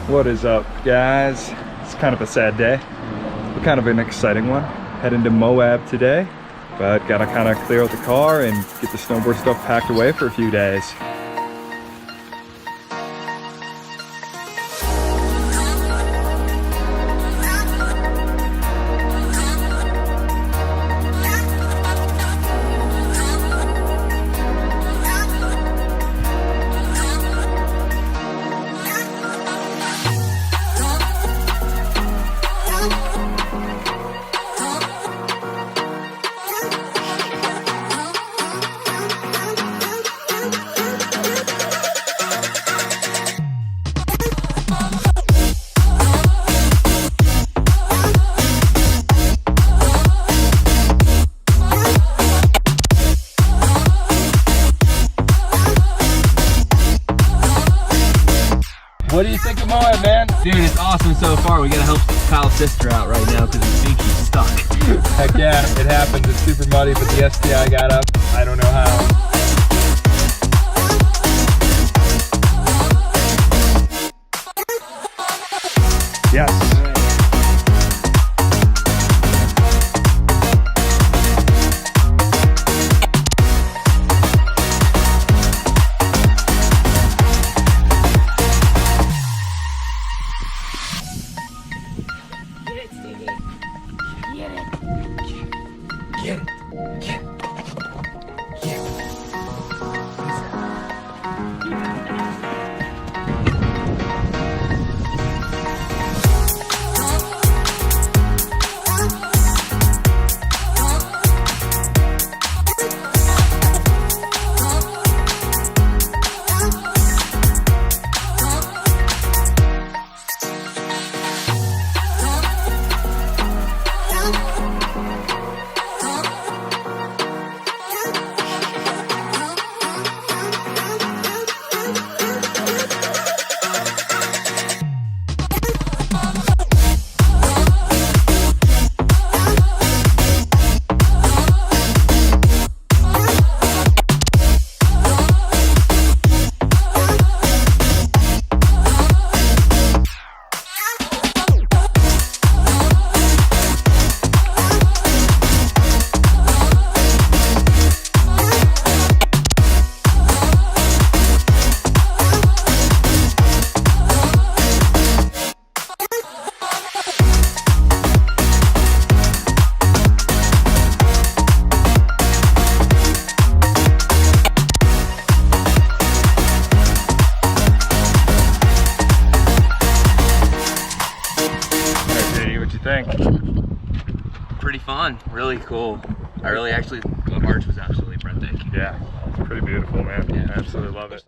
What is up, guys? It's kind of a sad day, but kind of an exciting one. Heading to Moab today, but gotta kind of clear out the car and get the snowboard stuff packed away for a few days. What do you think of Moab, man? Dude, it's awesome so far. We gotta help Kyle's sister out right now because we think he's stuck. Heck yeah, it happens. It's super muddy, but the STI got up. I don't know how. Yes. Pretty fun, really cool. The march was absolutely breathtaking. Yeah, it's pretty beautiful, man. Yeah. I absolutely love it.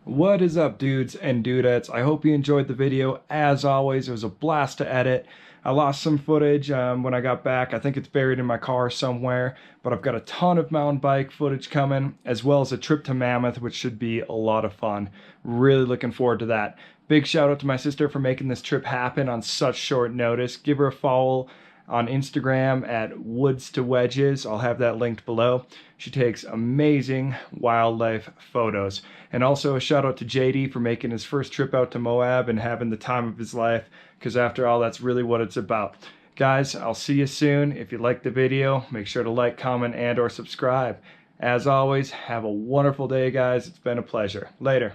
What is up, dudes and dudettes? I hope you enjoyed the video. As always, it was a blast to edit. I lost some footage when I got back. I think it's buried in my car somewhere, but I've got a ton of mountain bike footage coming, as well as a trip to Mammoth, which should be a lot of fun. Really looking forward to that. Big shout out to my sister for making this trip happen on such short notice. Give her a follow on Instagram at Woods to Wedges. I'll have that linked below. She takes amazing wildlife photos. And also a shout out to JD for making his first trip out to Moab and having the time of his life, because after all, that's really what it's about. Guys, I'll see you soon. If you liked the video, make sure to like, comment, and or subscribe. As always, have a wonderful day, guys. It's been a pleasure. Later.